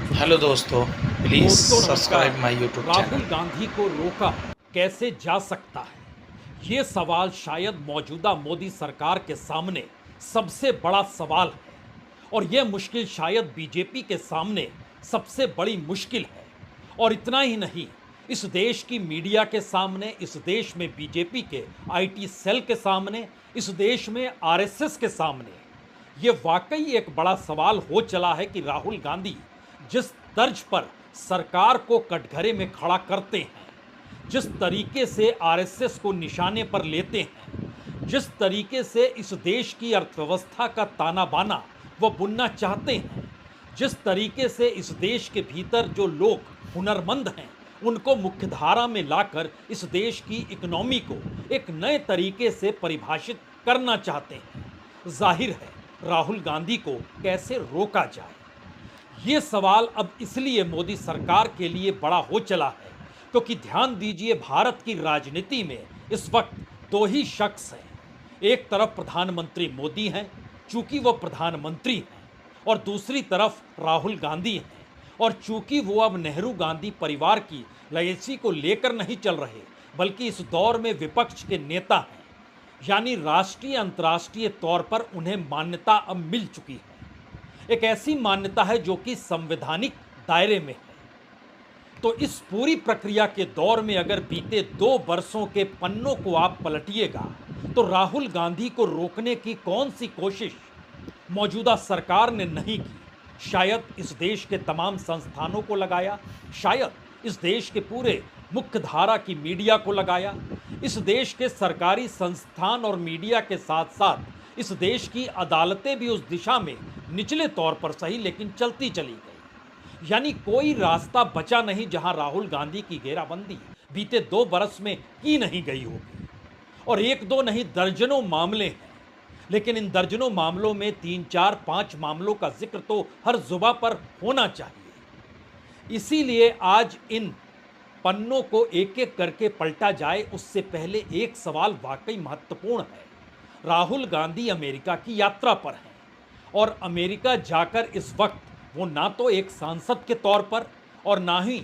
Hello दोस्तों, please दोस्तों नमस्कार। Subscribe my YouTube Rahul channel. Gandhi को रोका कैसे जा सकता है, ये सवाल शायद मौजूदा मोदी सरकार के सामने सबसे बड़ा सवाल है। और यह मुश्किल शायद बीजेपी के सामने सबसे बड़ी मुश्किल है। और इतना ही नहीं, इस देश की मीडिया के सामने, इस देश में बीजेपी के आईटी सेल के सामने, इस देश में आरएसएस के सामने ये वाकई एक बड़ा सवाल हो चला है कि राहुल गांधी जिस तर्ज पर सरकार को कटघरे में खड़ा करते हैं, जिस तरीके से आरएसएस को निशाने पर लेते हैं, जिस तरीके से इस देश की अर्थव्यवस्था का ताना बाना वो बुनना चाहते हैं, जिस तरीके से इस देश के भीतर जो लोग हुनरमंद हैं उनको मुख्यधारा में लाकर इस देश की इकोनॉमी को एक नए तरीके से परिभाषित करना चाहते हैं, जाहिर है राहुल गांधी को कैसे रोका जाए। ये सवाल अब इसलिए मोदी सरकार के लिए बड़ा हो चला है क्योंकि ध्यान दीजिए, भारत की राजनीति में इस वक्त दो ही शख्स हैं। एक तरफ प्रधानमंत्री मोदी हैं, चूंकि वो प्रधानमंत्री हैं, और दूसरी तरफ राहुल गांधी हैं। और चूंकि वो अब नेहरू गांधी परिवार की लेगेसी को लेकर नहीं चल रहे, बल्कि इस दौर में विपक्ष के नेता हैं, यानी राष्ट्रीय अंतर्राष्ट्रीय तौर पर उन्हें मान्यता अब मिल चुकी है। एक ऐसी मान्यता है जो कि संवैधानिक दायरे में है। तो इस पूरी प्रक्रिया के दौर में अगर बीते 2 वर्षों के पन्नों को आप पलटिएगा तो राहुल गांधी को रोकने की कौन सी कोशिश मौजूदा सरकार ने नहीं की। शायद इस देश के तमाम संस्थानों को लगाया, शायद इस देश के पूरे मुख्य धारा की मीडिया को लगाया, इस देश के सरकारी संस्थान और मीडिया के साथ साथ इस देश की अदालतें भी उस दिशा में निचले तौर पर सही लेकिन चलती चली गई। यानी कोई रास्ता बचा नहीं जहां राहुल गांधी की घेराबंदी बीते 2 बरस में की नहीं गई होगी। और एक दो नहीं, दर्जनों मामले हैं, लेकिन इन दर्जनों मामलों में 3 4 5 मामलों का जिक्र तो हर जुबा पर होना चाहिए। इसीलिए आज इन पन्नों को एक एक करके पलटा जाए उससे पहले एक सवाल वाकई महत्वपूर्ण है। राहुल गांधी अमेरिका की यात्रा पर हैं और अमेरिका जाकर इस वक्त वो ना तो एक सांसद के तौर पर और ना ही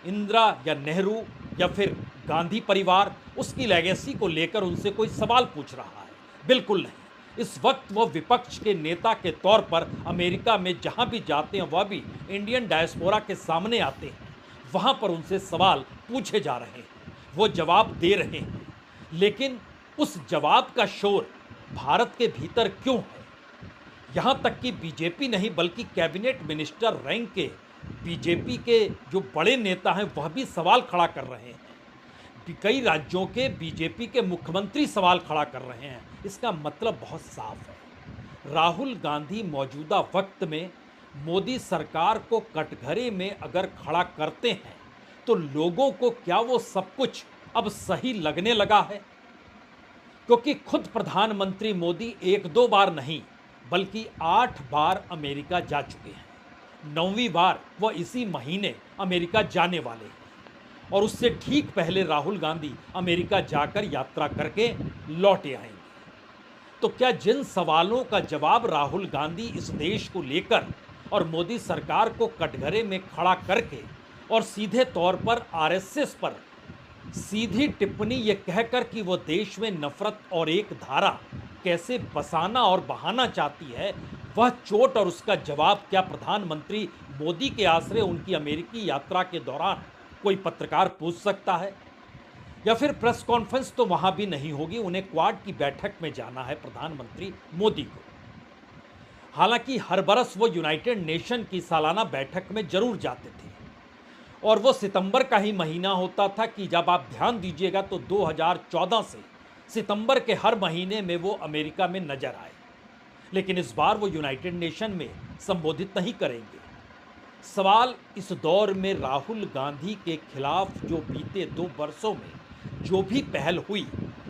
इंदिरा या नेहरू या फिर गांधी परिवार उसकी लेगेसी को लेकर उनसे कोई सवाल पूछ रहा है, बिल्कुल नहीं। इस वक्त वो विपक्ष के नेता के तौर पर अमेरिका में जहां भी जाते हैं वह भी इंडियन डायस्पोरा के सामने आते हैं, वहां पर उनसे सवाल पूछे जा रहे हैं, वो जवाब दे रहे हैं। लेकिन उस जवाब का शोर भारत के भीतर क्यों है? यहाँ तक कि बीजेपी नहीं बल्कि कैबिनेट मिनिस्टर रैंक के बीजेपी के जो बड़े नेता हैं वह भी सवाल खड़ा कर रहे हैं। कई राज्यों के बीजेपी के मुख्यमंत्री सवाल खड़ा कर रहे हैं। इसका मतलब बहुत साफ है, राहुल गांधी मौजूदा वक्त में मोदी सरकार को कटघरे में अगर खड़ा करते हैं तो लोगों को क्या वो सब कुछ अब सही लगने लगा है? क्योंकि खुद प्रधानमंत्री मोदी 1 2 बार नहीं बल्कि 8 बार अमेरिका जा चुके हैं। 9वीं बार वह इसी महीने अमेरिका जाने वाले हैं और उससे ठीक पहले राहुल गांधी अमेरिका जाकर यात्रा करके लौट आएंगे। तो क्या जिन सवालों का जवाब राहुल गांधी इस देश को लेकर और मोदी सरकार को कटघरे में खड़ा करके और सीधे तौर पर आरएसएस पर सीधी टिप्पणी ये कहकर कि वो देश में नफरत और एक धारा कैसे बसाना और बहाना चाहती है, वह चोट और उसका जवाब क्या प्रधानमंत्री मोदी के आश्रय उनकी अमेरिकी यात्रा के दौरान कोई पत्रकार पूछ सकता है? या फिर प्रेस कॉन्फ्रेंस तो वहां भी नहीं होगी, उन्हें क्वाड की बैठक में जाना है प्रधानमंत्री मोदी को। हालांकि हर बरस वो यूनाइटेड नेशन की सालाना बैठक में जरूर जाते थे और वो सितंबर का ही महीना होता था कि जब आप ध्यान दीजिएगा तो 2014 से सितंबर के हर महीने में वो अमेरिका में नजर आए। लेकिन इस बार वो यूनाइटेड नेशन में संबोधित नहीं करेंगे। सवाल इस दौर में राहुल गांधी के खिलाफ जो बीते 2 वर्षों में जो भी पहल हुई,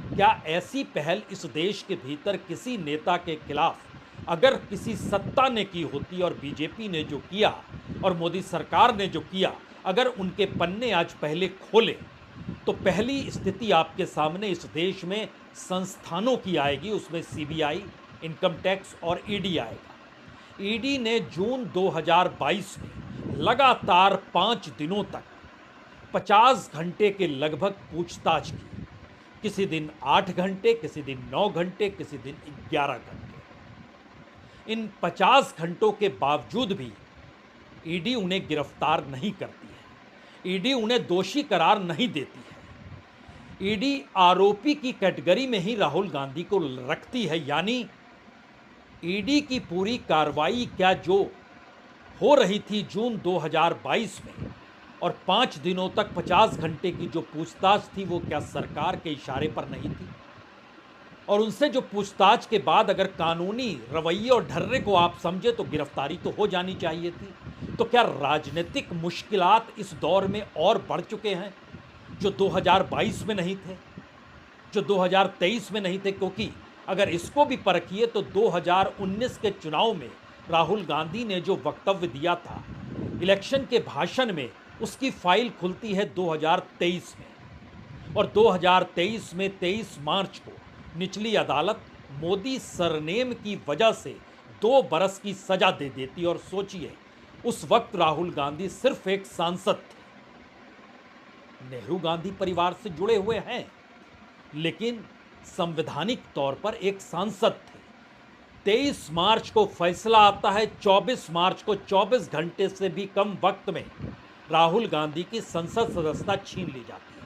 क्या ऐसी पहल इस देश के भीतर किसी नेता के खिलाफ अगर किसी सत्ता ने की होती और बीजेपी ने जो किया और मोदी सरकार ने जो किया, अगर उनके पन्ने आज पहले खोले तो पहली स्थिति आपके सामने इस देश में संस्थानों की आएगी। उसमें सीबीआई, इनकम टैक्स और ईडी आएगा। ईडी ने जून 2022 में लगातार 5 दिनों तक 50 घंटे के लगभग पूछताछ की। किसी दिन 8 घंटे, किसी दिन 9 घंटे, किसी दिन 11 घंटे। इन 50 घंटों के बावजूद भी ईडी उन्हें गिरफ्तार नहीं करती है, ईडी उन्हें दोषी करार नहीं देती है। ईडी आरोपी की कैटेगरी में ही राहुल गांधी को रखती है, यानी ईडी की पूरी कार्रवाई क्या जो हो रही थी जून 2022 में और 5 दिनों तक 50 घंटे की जो पूछताछ थी वो क्या सरकार के इशारे पर नहीं थी? और उनसे जो पूछताछ के बाद अगर कानूनी रवैये और ढर्रे को आप समझे तो गिरफ्तारी तो हो जानी चाहिए थी। तो क्या राजनीतिक मुश्किलात इस दौर में और बढ़ चुके हैं जो 2022 में नहीं थे, जो 2023 में नहीं थे? क्योंकि अगर इसको भी परखिए तो 2019 के चुनाव में राहुल गांधी ने जो वक्तव्य दिया था इलेक्शन के भाषण में, उसकी फाइल खुलती है 2023 में। और 2023 में 23 मार्च को निचली अदालत मोदी सरनेम की वजह से 2 बरस की सजा दे देती। और सोचिए, उस वक्त राहुल गांधी सिर्फ एक सांसद थे। नेहरू गांधी परिवार से जुड़े हुए हैं, लेकिन संवैधानिक तौर पर एक सांसद थे। 23 मार्च को फैसला आता है, 24 मार्च को 24 घंटे से भी कम वक्त में राहुल गांधी की संसद सदस्यता छीन ली जाती है।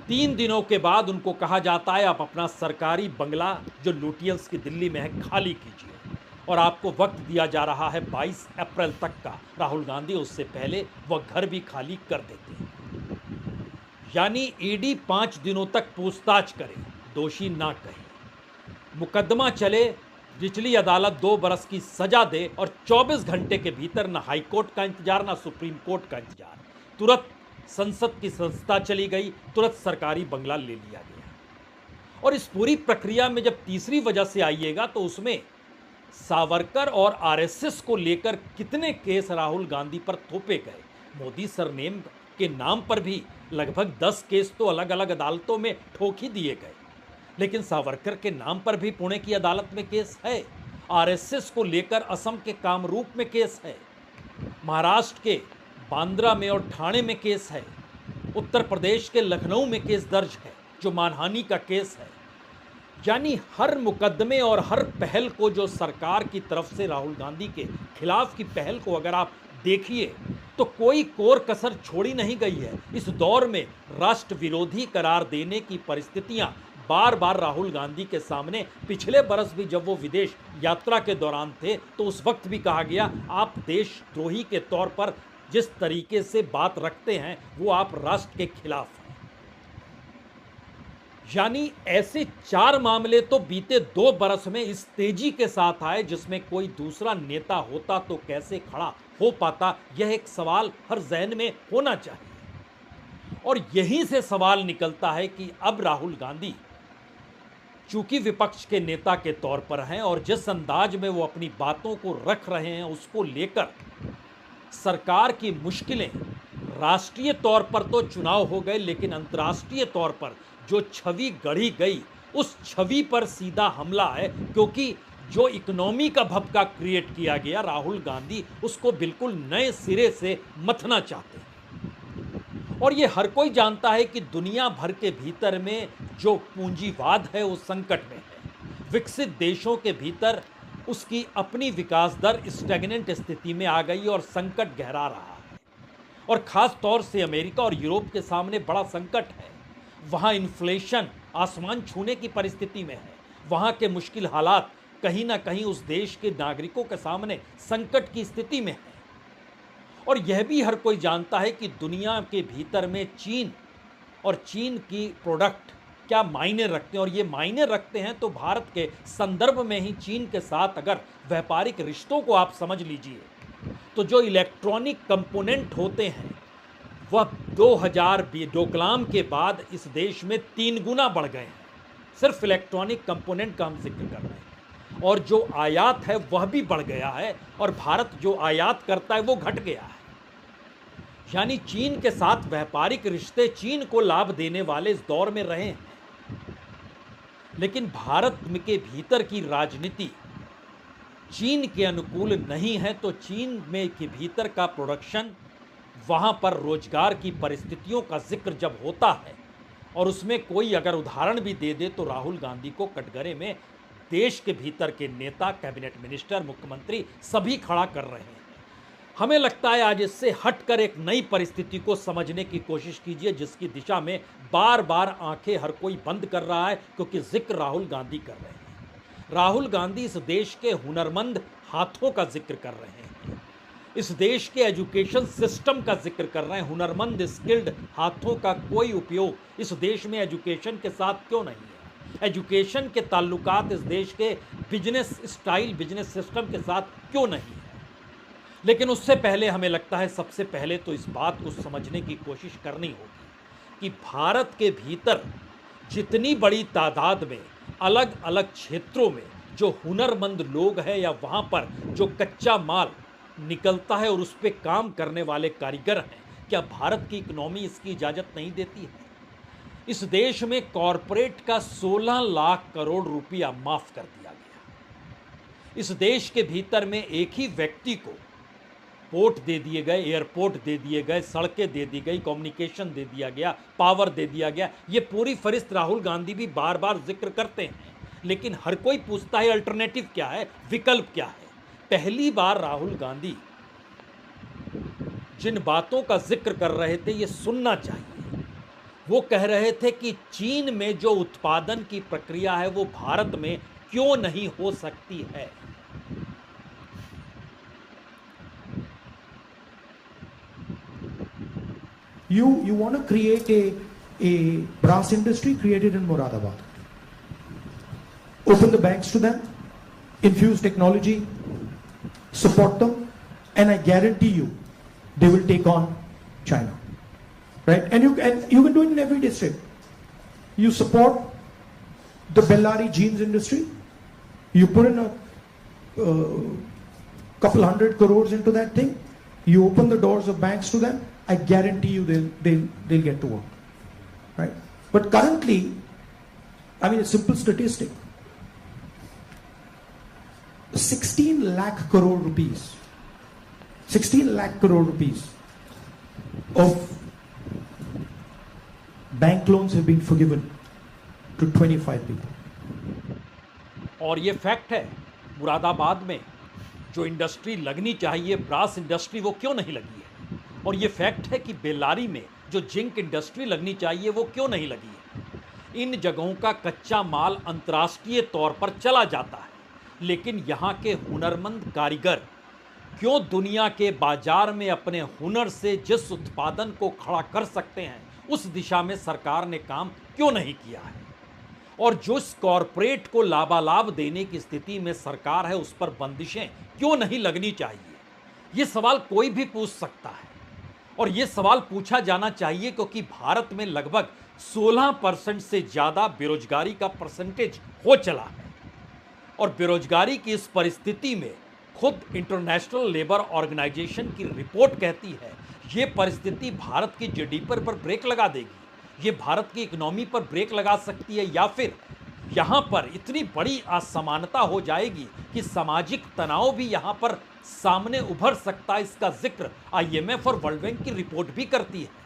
3 दिनों के बाद उनको कहा जाता है आप अपना सरकारी बंगला जो लुटियंस की दिल्ली में है खाली कीजिए, और आपको वक्त दिया जा रहा है 22 अप्रैल तक का। राहुल गांधी उससे पहले वह घर भी खाली कर देते हैं। यानी ईडी 5 दिनों तक पूछताछ करे, दोषी ना कहे, मुकदमा चले, निचली अदालत 2 बरस की सजा दे और 24 घंटे के भीतर ना हाई कोर्ट का इंतजार ना सुप्रीम कोर्ट का इंतजार, तुरंत संसद की सदस्यता चली गई, तुरंत सरकारी बंगला ले लिया गया। और इस पूरी प्रक्रिया में जब तीसरी वजह से आइएगा तो उसमें सावरकर और आरएसएस को लेकर कितने केस राहुल गांधी पर थोपे गए। मोदी सरनेम के नाम पर भी लगभग 10 केस तो अलग अलग अदालतों में ठोक ही दिए गए, लेकिन सावरकर के नाम पर भी पुणे की अदालत में केस है। आरएसएस को लेकर असम के कामरूप में केस है, महाराष्ट्र के बांद्रा में और ठाणे में केस है, उत्तर प्रदेश के लखनऊ में केस दर्ज है जो मानहानि का केस है। यानी हर मुकदमे और हर पहल को जो सरकार की तरफ से राहुल गांधी के खिलाफ की पहल को अगर आप देखिए तो कोई कोर कसर छोड़ी नहीं गई है। इस दौर में राष्ट्र विरोधी करार देने की परिस्थितियां बार बार राहुल गांधी के सामने, पिछले बरस भी जब वो विदेश यात्रा के दौरान थे तो उस वक्त भी कहा गया आप देशद्रोही के तौर पर जिस तरीके से बात रखते हैं वो आप राष्ट्र के खिलाफ हैं। यानी ऐसे 4 मामले तो बीते 2 बरस में इस तेजी के साथ आए जिसमें कोई दूसरा नेता होता तो कैसे खड़ा हो पाता, यह एक सवाल हर ज़हन में होना चाहिए। और यहीं से सवाल निकलता है कि अब राहुल गांधी चूंकि विपक्ष के नेता के तौर पर हैं और जिस अंदाज में वो अपनी बातों को रख रहे हैं उसको लेकर सरकार की मुश्किलें, राष्ट्रीय तौर पर तो चुनाव हो गए लेकिन अंतर्राष्ट्रीय तौर पर जो छवि गढ़ी गई उस छवि पर सीधा हमला है। क्योंकि जो इकोनॉमी का भपका क्रिएट किया गया, राहुल गांधी उसको बिल्कुल नए सिरे से मथना चाहते हैं। और ये हर कोई जानता है कि दुनिया भर के भीतर में जो पूंजीवाद है वो संकट में है। विकसित देशों के भीतर उसकी अपनी विकास दर स्टैग्नेंट स्थिति में आ गई और संकट गहरा रहा है। और खास तौर से अमेरिका और यूरोप के सामने बड़ा संकट है। वहाँ इन्फ्लेशन आसमान छूने की परिस्थिति में है। वहाँ के मुश्किल हालात कहीं ना कहीं उस देश के नागरिकों के सामने संकट की स्थिति में है। और यह भी हर कोई जानता है कि दुनिया के भीतर में चीन और चीन की प्रोडक्ट क्या मायने रखते हैं। और ये मायने रखते हैं तो भारत के संदर्भ में ही चीन के साथ अगर व्यापारिक रिश्तों को आप समझ लीजिए तो जो इलेक्ट्रॉनिक कंपोनेंट होते हैं वह 2000 डोकलाम के बाद इस देश में 3 गुना बढ़ गए हैं। सिर्फ इलेक्ट्रॉनिक कंपोनेंट का हम जिक्र कर रहे हैं। और जो आयात है वह भी बढ़ गया है और भारत जो आयात करता है वो घट गया है। यानी चीन के साथ व्यापारिक रिश्ते चीन को लाभ देने वाले इस दौर में रहे हैं। लेकिन भारत के भीतर की राजनीति चीन के अनुकूल नहीं है, तो चीन में के भीतर का प्रोडक्शन, वहाँ पर रोजगार की परिस्थितियों का जिक्र जब होता है और उसमें कोई अगर उदाहरण भी दे दे तो राहुल गांधी को कटघरे में देश के भीतर के नेता, कैबिनेट मिनिस्टर, मुख्यमंत्री सभी खड़ा कर रहे हैं। हमें लगता है आज इससे हटकर एक नई परिस्थिति को समझने की कोशिश कीजिए, जिसकी दिशा में बार बार आंखें हर कोई बंद कर रहा है, क्योंकि जिक्र राहुल गांधी कर रहे हैं। राहुल गांधी इस देश के हुनरमंद हाथों का जिक्र कर रहे हैं, इस देश के एजुकेशन सिस्टम का जिक्र कर रहे हैं। हुनरमंद स्किल्ड हाथों का कोई उपयोग इस देश में एजुकेशन के साथ क्यों नहीं है? एजुकेशन के ताल्लुकात इस देश के बिजनेस स्टाइल, बिजनेस सिस्टम के साथ क्यों नहीं है? लेकिन उससे पहले हमें लगता है सबसे पहले तो इस बात को समझने की कोशिश करनी होगी कि भारत के भीतर जितनी बड़ी तादाद में अलग अलग क्षेत्रों में जो हुनरमंद लोग हैं या वहाँ पर जो कच्चा माल निकलता है और उस पर काम करने वाले कारीगर हैं, क्या भारत की इकोनॉमी इसकी इजाज़त नहीं देती है? इस देश में कॉरपोरेट का 16 लाख करोड़ रुपया माफ कर दिया गया। इस देश के भीतर में एक ही व्यक्ति को पोर्ट दे दिए गए, एयरपोर्ट दे दिए गए, सड़कें दे दी गई, कम्युनिकेशन दे दिया गया, पावर दे दिया गया। ये पूरी फहरिस्त राहुल गांधी भी बार बार जिक्र करते हैं, लेकिन हर कोई पूछता है अल्टरनेटिव क्या है, विकल्प क्या है? पहली बार राहुल गांधी जिन बातों का जिक्र कर रहे थे ये सुनना चाहिए। वो कह रहे थे कि चीन में जो उत्पादन की प्रक्रिया है वो भारत में क्यों नहीं हो सकती है। You want to create a brass industry, create it in Moradabad. Open the banks to them, infuse technology, support them, and I guarantee you they will take on China. Right? And you can do it in every district. You support the Bellary jeans industry, you put in a couple 100 crores into that thing, you open the doors of banks to them, I guarantee you they'll get to work. Right? But currently, I mean, a simple statistic, 16 lakh crore rupees, 16 lakh crore rupees of bank loans have been forgiven to 25 people. और ये fact है, मुरादाबाद में जो industry लगनी चाहिए, brass industry, वो क्यों नहीं लगी है। और ये फैक्ट है कि बेल्लारी में जो जिंक इंडस्ट्री लगनी चाहिए वो क्यों नहीं लगी है। इन जगहों का कच्चा माल अंतर्राष्ट्रीय तौर पर चला जाता है, लेकिन यहाँ के हुनरमंद कारीगर क्यों दुनिया के बाजार में अपने हुनर से जिस उत्पादन को खड़ा कर सकते हैं उस दिशा में सरकार ने काम क्यों नहीं किया है। और जो इस कॉरपोरेट को लाभालाभ देने की स्थिति में सरकार है उस पर बंदिशें क्यों नहीं लगनी चाहिए। ये सवाल कोई भी पूछ सकता है और ये सवाल पूछा जाना चाहिए, क्योंकि भारत में लगभग 16% से ज़्यादा बेरोजगारी का परसेंटेज हो चला है। और बेरोजगारी की इस परिस्थिति में खुद इंटरनेशनल लेबर ऑर्गेनाइजेशन की रिपोर्ट कहती है ये परिस्थिति भारत की जीडीपी पर ब्रेक लगा देगी, ये भारत की इकोनॉमी पर ब्रेक लगा सकती है, या फिर यहाँ पर इतनी बड़ी असमानता हो जाएगी कि सामाजिक तनाव भी यहाँ पर सामने उभर सकता है। इसका जिक्र आईएमएफ और वर्ल्ड बैंक की रिपोर्ट भी करती है।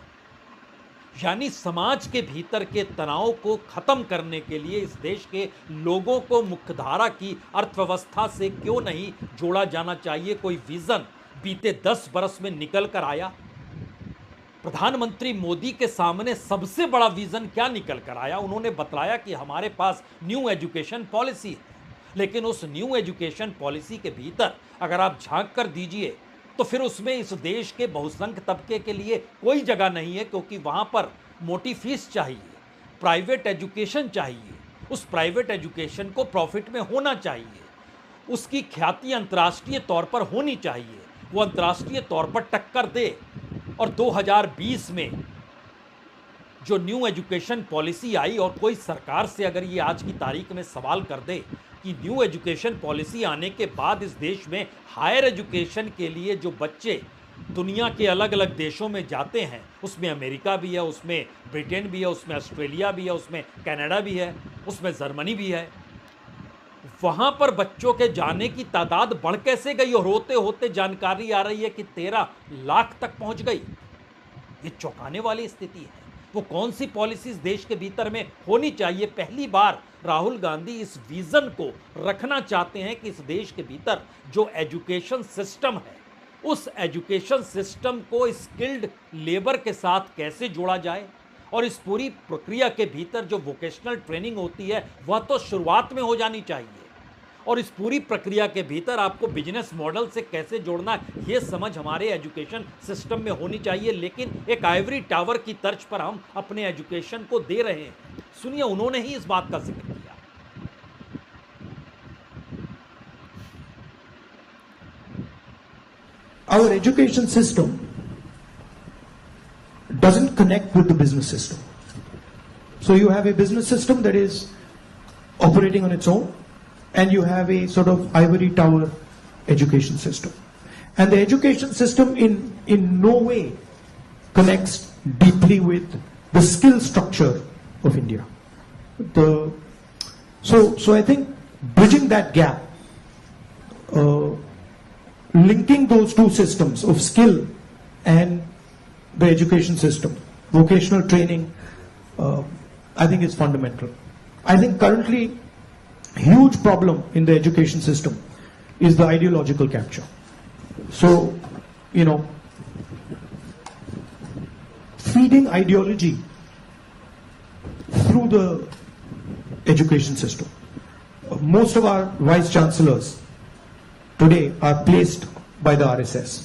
यानी समाज के भीतर के तनाव को खत्म करने के लिए इस देश के लोगों को मुख्यधारा की अर्थव्यवस्था से क्यों नहीं जोड़ा जाना चाहिए। कोई विजन बीते 10 बरस में निकल कर आया? प्रधानमंत्री मोदी के सामने सबसे बड़ा विजन क्या निकल कर आया? उन्होंने बताया कि हमारे पास न्यू एजुकेशन पॉलिसी है, लेकिन उस न्यू एजुकेशन पॉलिसी के भीतर अगर आप झांक कर दीजिए तो फिर उसमें इस देश के बहुसंख्यक तबके के लिए कोई जगह नहीं है, क्योंकि वहाँ पर मोटी फीस चाहिए, प्राइवेट एजुकेशन चाहिए, उस प्राइवेट एजुकेशन को प्रॉफिट में होना चाहिए, उसकी ख्याति अंतर्राष्ट्रीय तौर पर होनी चाहिए, वो अंतर्राष्ट्रीय तौर पर टक्कर दे। और 2020 में जो न्यू एजुकेशन पॉलिसी आई, और कोई सरकार से अगर ये आज की तारीख में सवाल कर दे कि न्यू एजुकेशन पॉलिसी आने के बाद इस देश में हायर एजुकेशन के लिए जो बच्चे दुनिया के अलग अलग देशों में जाते हैं, उसमें अमेरिका भी है, उसमें ब्रिटेन भी है, उसमें ऑस्ट्रेलिया भी है, उसमें कनाडा भी है, उसमें जर्मनी भी है, वहां पर बच्चों के जाने की तादाद बढ़ कैसे गई और होते होते जानकारी आ रही है कि 13 लाख तक पहुंच गई। ये चौंकाने वाली स्थिति है। वो कौन सी पॉलिसीज देश के भीतर में होनी चाहिए? पहली बार राहुल गांधी इस विजन को रखना चाहते हैं कि इस देश के भीतर जो एजुकेशन सिस्टम है, उस एजुकेशन सिस्टम को स्किल्ड लेबर के साथ कैसे जोड़ा जाए, और इस पूरी प्रक्रिया के भीतर जो वोकेशनल ट्रेनिंग होती है वह तो शुरुआत में हो जानी चाहिए, और इस पूरी प्रक्रिया के भीतर आपको बिजनेस मॉडल से कैसे जोड़ना है ये समझ हमारे एजुकेशन सिस्टम में होनी चाहिए। लेकिन एक आइवरी टावर की तर्ज पर हम अपने एजुकेशन को दे रहे हैं। सुनिए, उन्होंने ही इस बात का जिक्र किया। Our education system doesn't connect with the business system. So you have a business system that is operating on its own, and you have a sort of ivory tower education system. And the education system in no way connects deeply with the skill structure of India. So I think bridging that gap, linking those two systems of skill and the education system, vocational training, I think is fundamental. I think currently huge problem in the education system is the ideological capture. So, feeding ideology through the education system. Most of our vice chancellors today are placed by the RSS.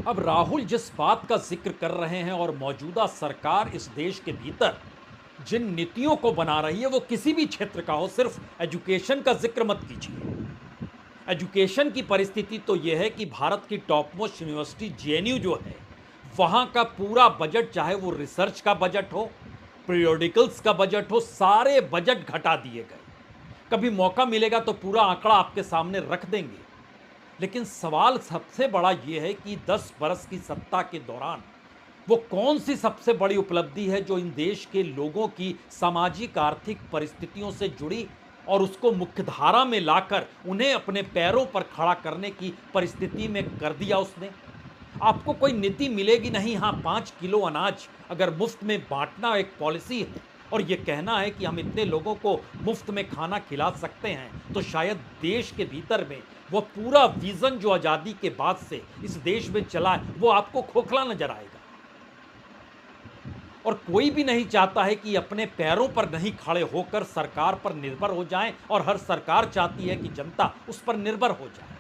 अब राहुल जिस बात का जिक्र कर रहे हैं और मौजूदा सरकार इस देश के भीतर जिन नीतियों को बना रही है वो किसी भी क्षेत्र का हो, सिर्फ एजुकेशन का जिक्र मत कीजिए। एजुकेशन की परिस्थिति तो यह है कि भारत की टॉप मोस्ट यूनिवर्सिटी जेएनयू जो है, वहां का पूरा बजट, चाहे वो रिसर्च का बजट हो, पीरियोडिकल्स का बजट हो, सारे बजट घटा दिए गए। कभी मौका मिलेगा तो पूरा आंकड़ा आपके सामने रख देंगे। लेकिन सवाल सबसे बड़ा यह है कि 10 बरस की सत्ता के दौरान वो कौन सी सबसे बड़ी उपलब्धि है जो इन देश के लोगों की सामाजिक आर्थिक परिस्थितियों से जुड़ी और उसको मुख्यधारा में लाकर उन्हें अपने पैरों पर खड़ा करने की परिस्थिति में कर दिया उसने। आपको कोई नीति मिलेगी नहीं। हाँ, 5 किलो अनाज अगर मुफ्त में बांटना एक पॉलिसी है और ये कहना है कि हम इतने लोगों को मुफ्त में खाना खिला सकते हैं, तो शायद देश के भीतर में वो पूरा विजन जो आज़ादी के बाद से इस देश में चला है वो आपको खोखला नजर आएगा। और कोई भी नहीं चाहता है कि अपने पैरों पर नहीं खड़े होकर सरकार पर निर्भर हो जाएं, और हर सरकार चाहती है कि जनता उस पर निर्भर हो जाए।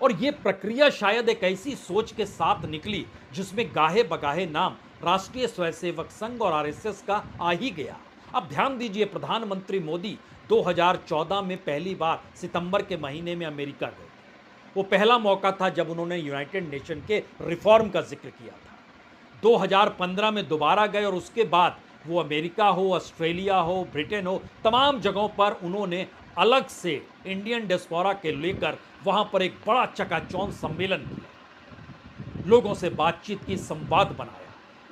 और ये प्रक्रिया शायद एक ऐसी सोच के साथ निकली जिसमें गाहे बगाहे नाम राष्ट्रीय स्वयंसेवक संघ और आरएसएस का आ ही गया। अब ध्यान दीजिए, प्रधानमंत्री मोदी 2014 में पहली बार सितंबर के महीने में अमेरिका गए। वो पहला मौका था जब उन्होंने यूनाइटेड नेशन के रिफॉर्म का जिक्र किया था। 2015 में दोबारा गए और उसके बाद वो अमेरिका हो, ऑस्ट्रेलिया हो, ब्रिटेन हो, तमाम जगहों पर उन्होंने अलग से इंडियन डियास्पोरा के लेकर वहां पर एक बड़ा चकाचौंध सम्मेलन किया, लोगों से बातचीत की, संवाद बनाया।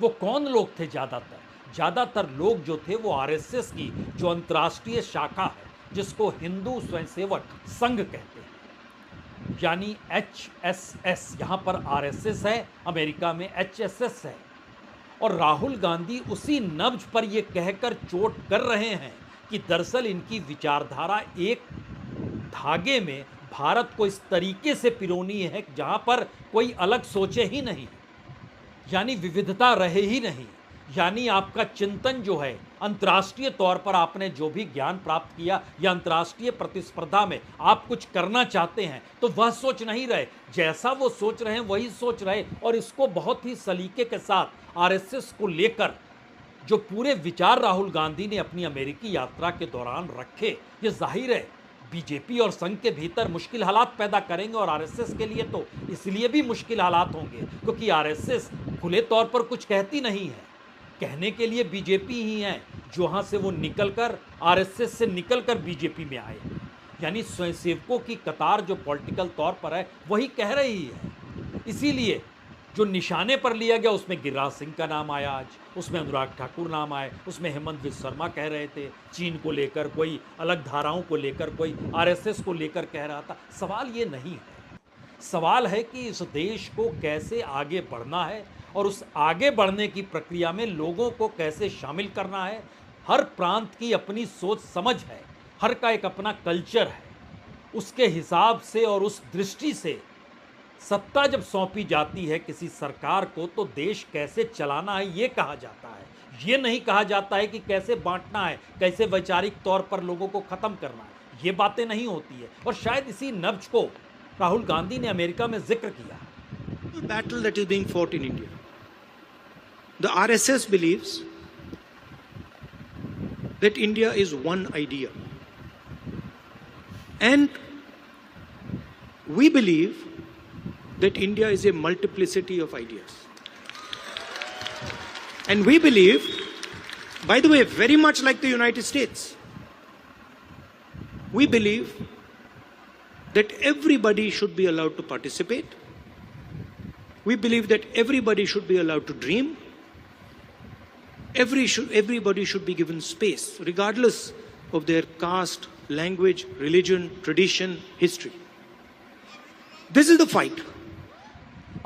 वो कौन लोग थे? ज़्यादातर लोग जो थे वो आरएसएस की जो अंतर्राष्ट्रीय शाखा है, जिसको हिंदू स्वयंसेवक संघ कहते हैं, यानी HSS। यहाँ पर आरएसएस है, अमेरिका में HSS है। और राहुल गांधी उसी नब्ज पर ये कहकर चोट कर रहे हैं कि दरअसल इनकी विचारधारा एक धागे में भारत को इस तरीके से पिरोनी है जहां पर कोई अलग सोचे ही नहीं, यानी विविधता रहे ही नहीं, यानी आपका चिंतन जो है अंतर्राष्ट्रीय तौर पर आपने जो भी ज्ञान प्राप्त किया या अंतर्राष्ट्रीय प्रतिस्पर्धा में आप कुछ करना चाहते हैं तो वह सोच नहीं रहे, जैसा वो सोच रहे हैं वही सोच रहे। और इसको बहुत ही सलीके के साथ आरएसएस को लेकर जो पूरे विचार राहुल गांधी ने अपनी अमेरिकी यात्रा के दौरान रखे, ये जाहिर है बीजेपी और संघ के भीतर मुश्किल हालात पैदा करेंगे। और आरएसएस के लिए तो इसलिए भी मुश्किल हालात होंगे क्योंकि आरएसएस खुले तौर पर कुछ कहती नहीं है, कहने के लिए बीजेपी ही है जो वहाँ से वो निकलकर आरएसएस से निकलकर बीजेपी में आए, यानी स्वयंसेवकों की कतार जो पॉलिटिकल तौर पर है वही कह रही है। इसीलिए जो निशाने पर लिया गया उसमें गिरिराज सिंह का नाम आया, आज उसमें अनुराग ठाकुर नाम आए, उसमें हेमंत विश्व शर्मा कह रहे थे चीन को लेकर, कोई अलग धाराओं को लेकर, कोई आरएसएस को लेकर कह रहा था। सवाल ये नहीं है, सवाल है कि इस देश को कैसे आगे बढ़ना है और उस आगे बढ़ने की प्रक्रिया में लोगों को कैसे शामिल करना है। हर प्रांत की अपनी सोच समझ है, हर का एक अपना कल्चर है, उसके हिसाब से और उस दृष्टि से सत्ता जब सौंपी जाती है किसी सरकार को तो देश कैसे चलाना है ये कहा जाता है। ये नहीं कहा जाता है कि कैसे बांटना है, कैसे वैचारिक तौर पर लोगों को खत्म करना है, ये बातें नहीं होती है। और शायद इसी नब्ज को राहुल गांधी ने अमेरिका में जिक्र किया। The battle that is being fought in India. The RSS believes that India is one idea. And we believe that India is a multiplicity of ideas. And we believe, by the way, very much like the United States, we believe that everybody should be allowed to participate. We believe that everybody should be allowed to dream. Everybody should be given space, regardless of their caste, language, religion, tradition, history. This is the fight.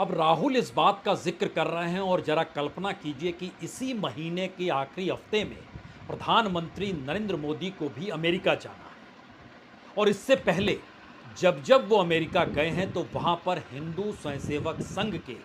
अब राहुल इस बात का जिक्र कर रहे हैं और जरा कल्पना कीजिए कि इसी महीने के आखिरी हफ्ते में प्रधानमंत्री नरेंद्र मोदी को भी अमेरिका जाना है। और इससे पहले जब वो अमेरिका गए हैं तो वहां पर हिंदू स्वयंसेवक संघ के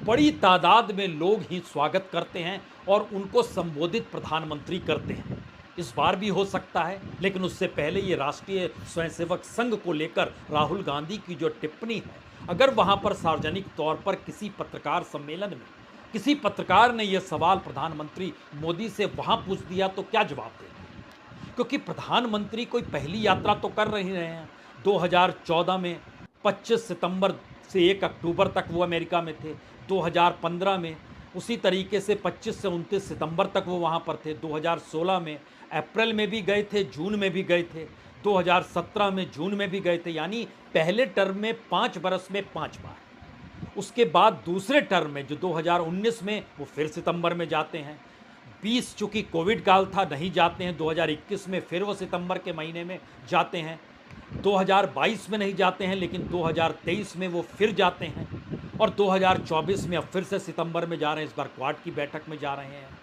बड़ी तादाद में लोग ही स्वागत करते हैं और उनको संबोधित प्रधानमंत्री करते हैं। इस बार भी हो सकता है, लेकिन उससे पहले ये राष्ट्रीय स्वयंसेवक संघ को लेकर राहुल गांधी की जो टिप्पणी है, अगर वहां पर सार्वजनिक तौर पर किसी पत्रकार सम्मेलन में किसी पत्रकार ने यह सवाल प्रधानमंत्री मोदी से वहां पूछ दिया तो क्या जवाब देंगे? क्योंकि प्रधानमंत्री कोई पहली यात्रा तो कर नहीं रहे हैं। 2014 में 25 सितंबर से 1 अक्टूबर तक वो अमेरिका में थे। 2015 में उसी तरीके से 25 से 29 सितंबर तक वो वहाँ पर थे। 2016 में अप्रैल में भी गए थे, जून में भी गए थे। 2017 में जून में भी गए थे। यानी पहले टर्म में 5 बरस में 5 बार। उसके बाद दूसरे टर्म में जो 2019 में वो फिर सितंबर में जाते हैं। 20 चूँकि कोविड काल था नहीं जाते हैं। 2021 में फिर वो सितंबर के महीने में जाते हैं। 2022 में नहीं जाते हैं, लेकिन 2023 में वो फिर जाते हैं और 2024 में अब फिर से सितंबर में जा रहे हैं। इस बार क्वाड की बैठक में जा रहे हैं।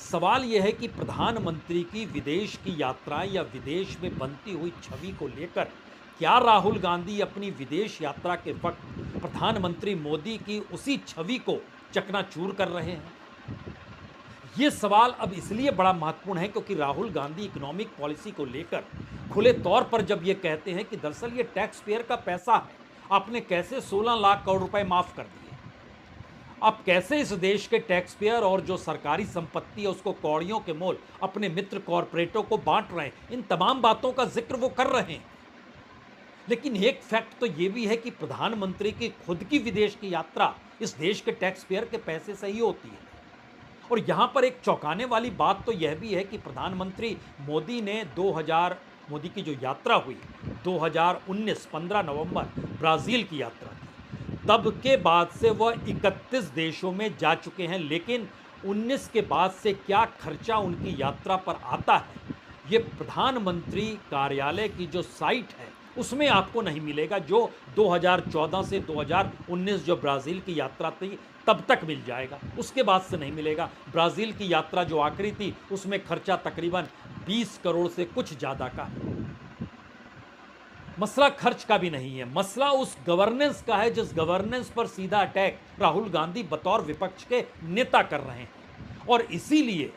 सवाल यह है कि प्रधानमंत्री की विदेश की यात्रा या विदेश में बनती हुई छवि को लेकर क्या राहुल गांधी अपनी विदेश यात्रा के वक्त प्रधानमंत्री मोदी की उसी छवि को चकनाचूर कर रहे हैं? ये सवाल अब इसलिए बड़ा महत्वपूर्ण है क्योंकि राहुल गांधी इकोनॉमिक पॉलिसी को लेकर खुले तौर पर जब ये कहते हैं कि दरअसल ये टैक्स पेयर का पैसा है, आपने कैसे 16 लाख करोड़ रुपए माफ कर दिए, आप कैसे इस देश के टैक्स पेयर और जो सरकारी संपत्ति है उसको कौड़ियों के मोल अपने मित्र कॉरपोरेटों को बांट रहे हैं, इन तमाम बातों का जिक्र वो कर रहे हैं। लेकिन एक फैक्ट तो ये भी है कि प्रधानमंत्री की खुद की विदेश की यात्रा इस देश के टैक्स पेयर के पैसे से ही होती है। और यहाँ पर एक चौंकाने वाली बात तो यह भी है कि प्रधानमंत्री मोदी ने मोदी की जो यात्रा हुई 2019 15 नवंबर ब्राज़ील की यात्रा थी, तब के बाद से वह 31 देशों में जा चुके हैं। लेकिन 19 के बाद से क्या खर्चा उनकी यात्रा पर आता है, ये प्रधानमंत्री कार्यालय की जो साइट है उसमें आपको नहीं मिलेगा। जो 2014 से 2019 जो ब्राज़ील की यात्रा थी तब तक मिल जाएगा, उसके बाद से नहीं मिलेगा। ब्राज़ील की यात्रा जो आखिरी थी उसमें खर्चा तकरीबन 20 करोड़ से कुछ ज़्यादा का है। मसला खर्च का भी नहीं है, मसला उस गवर्नेंस का है जिस गवर्नेंस पर सीधा अटैक राहुल गांधी बतौर विपक्ष के नेता कर रहे हैं। और इसीलिए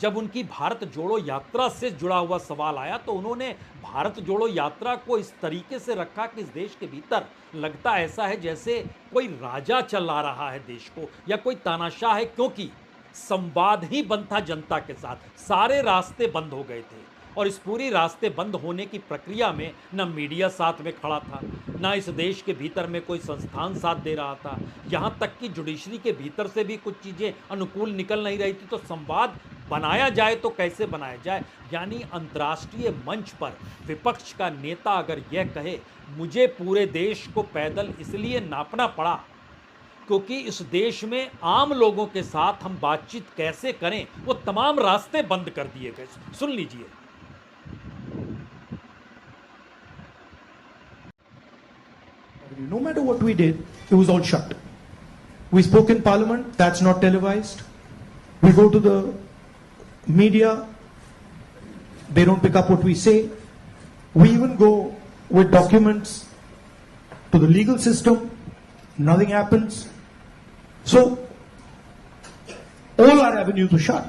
जब उनकी भारत जोड़ो यात्रा से जुड़ा हुआ सवाल आया तो उन्होंने भारत जोड़ो यात्रा को इस तरीके से रखा कि इस देश के भीतर लगता ऐसा है जैसे कोई राजा चला रहा है देश को या कोई तानाशाह है, क्योंकि संवाद ही बंद था जनता के साथ, सारे रास्ते बंद हो गए थे। और इस पूरी रास्ते बंद होने की प्रक्रिया में न मीडिया साथ में खड़ा था, ना इस देश के भीतर में कोई संस्थान साथ दे रहा था, यहाँ तक कि जुडिशरी के भीतर से भी कुछ चीज़ें अनुकूल निकल नहीं रही थी। तो संवाद बनाया जाए तो कैसे बनाया जाए? यानी अंतर्राष्ट्रीय मंच पर विपक्ष का नेता अगर यह कहे मुझे पूरे देश को पैदल इसलिए नापना पड़ा क्योंकि इस देश में आम लोगों के साथ हम बातचीत कैसे करें वो तमाम रास्ते बंद कर दिए गए। सुन लीजिए। No matter what we did, it was all shut. We spoke in Parliament, that's not televised. We go to the media, they don't pick up what we say. We even go with documents to the legal system, nothing happens. So, all our avenues were shut.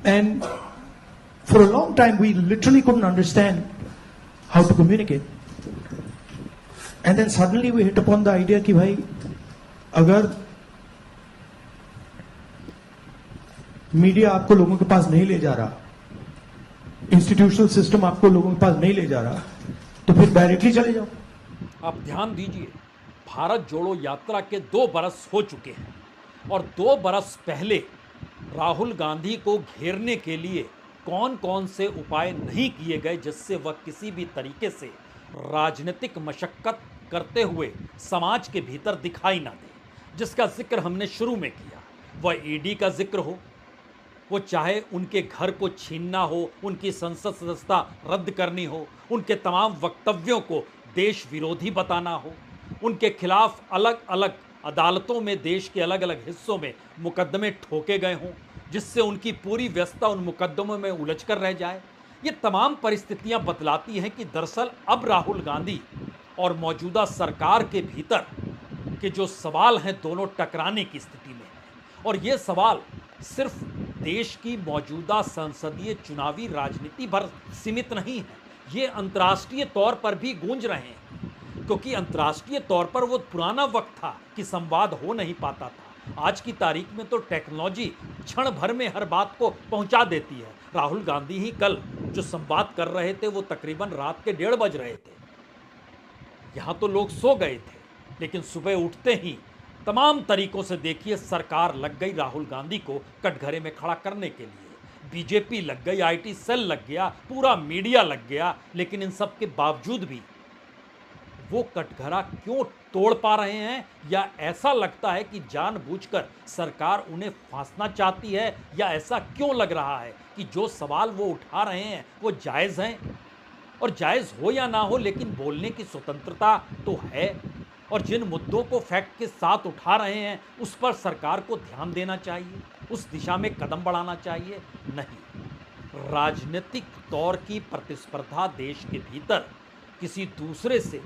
And for a long time, we literally couldn't understand how to communicate. And then suddenly we hit upon the idea कि भाई अगर media आपको लोगों के पास नहीं ले जा रहा, इंस्टीट्यूशनल सिस्टम आपको लोगों के पास नहीं ले जा रहा, तो फिर डायरेक्टली चले जाओ। आप ध्यान दीजिए, भारत जोड़ो यात्रा के 2 बरस हो चुके हैं और 2 बरस पहले राहुल गांधी को घेरने के लिए कौन कौन से उपाय नहीं किए गए जिससे वह किसी भी तरीके से राजनीतिक मशक्कत करते हुए समाज के भीतर दिखाई ना दे, जिसका जिक्र हमने शुरू में किया। वह ईडी का जिक्र हो, वो चाहे उनके घर को छीनना हो, उनकी संसद सदस्यता रद्द करनी हो, उनके तमाम वक्तव्यों को देश विरोधी बताना हो, उनके खिलाफ अलग अलग अदालतों में देश के अलग अलग हिस्सों में मुकदमे ठोके गए हों, जिससे उनकी पूरी व्यवस्था उन मुकदमों में उलझ कर रह जाए। ये तमाम परिस्थितियां बतलाती हैं कि दरअसल अब राहुल गांधी और मौजूदा सरकार के भीतर के जो सवाल हैं दोनों टकराने की स्थिति में हैं। और ये सवाल सिर्फ देश की मौजूदा संसदीय चुनावी राजनीति भर सीमित नहीं है, ये अंतर्राष्ट्रीय तौर पर भी गूंज रहे हैं, क्योंकि अंतर्राष्ट्रीय तौर पर वो पुराना वक्त था कि संवाद हो नहीं पाता था। आज की तारीख में तो टेक्नोलॉजी क्षण भर में हर बात को पहुंचा देती है। राहुल गांधी ही कल जो संवाद कर रहे थे वो तकरीबन रात के 1:30 बज रहे थे। यहाँ तो लोग सो गए थे, लेकिन सुबह उठते ही तमाम तरीकों से देखिए सरकार लग गई राहुल गांधी को कटघरे में खड़ा करने के लिए। बीजेपी लग गई, आईटी सेल लग गया, पूरा मीडिया लग गया, लेकिन इन सब के बावजूद भी वो कटघरा क्यों तोड़ पा रहे हैं, या ऐसा लगता है कि जानबूझकर सरकार उन्हें फांसना चाहती है, या ऐसा क्यों लग रहा है कि जो सवाल वो उठा रहे हैं वो जायज़ हैं? और जायज़ हो या ना हो, लेकिन बोलने की स्वतंत्रता तो है, और जिन मुद्दों को फैक्ट के साथ उठा रहे हैं उस पर सरकार को ध्यान देना चाहिए, उस दिशा में कदम बढ़ाना चाहिए। नहीं, राजनीतिक तौर की प्रतिस्पर्धा देश के भीतर किसी दूसरे से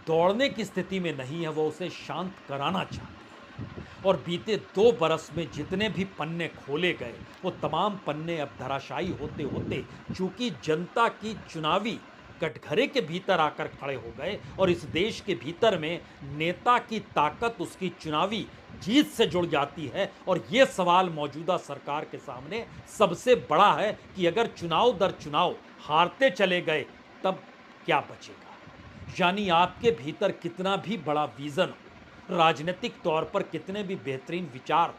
दौड़ने की स्थिति में नहीं है, वो उसे शांत कराना चाहती है। और बीते 2 बरस में जितने भी पन्ने खोले गए वो तमाम पन्ने अब धराशायी होते होते चूंकि जनता की चुनावी कटघरे के भीतर आकर खड़े हो गए, और इस देश के भीतर में नेता की ताकत उसकी चुनावी जीत से जुड़ जाती है। और ये सवाल मौजूदा सरकार के सामने सबसे बड़ा है कि अगर चुनाव दर चुनाव हारते चले गए तब क्या बचेगा। यानी आपके भीतर कितना भी बड़ा विजन हो, राजनीतिक तौर पर कितने भी बेहतरीन विचार,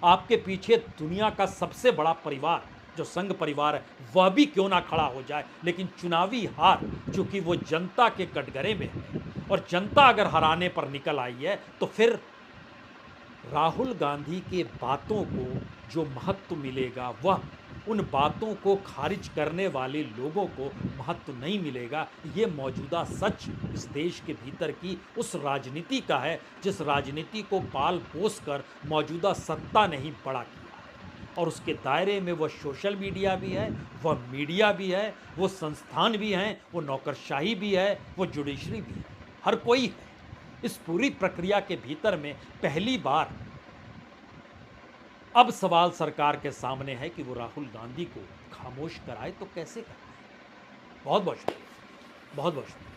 आपके पीछे दुनिया का सबसे बड़ा परिवार जो संघ परिवार है वह भी क्यों ना खड़ा हो जाए, लेकिन चुनावी हार चूंकि वो जनता के कटघरे में है, और जनता अगर हराने पर निकल आई है तो फिर राहुल गांधी के बातों को जो महत्व मिलेगा वह उन बातों को खारिज करने वाले लोगों को महत्व नहीं मिलेगा। ये मौजूदा सच इस देश के भीतर की उस राजनीति का है जिस राजनीति को पाल पोस कर मौजूदा सत्ता ने ही बड़ा किया है। और उसके दायरे में वह सोशल मीडिया भी है, वह मीडिया भी है, वो संस्थान भी हैं, वो नौकरशाही भी है, वो जुडिशरी भी है, हर कोई है। इस पूरी प्रक्रिया के भीतर में पहली बार अब सवाल सरकार के सामने है कि वो राहुल गांधी को खामोश कराए तो कैसे कराए। बहुत बहुत शुक्रिया, बहुत बहुत शुक्रिया।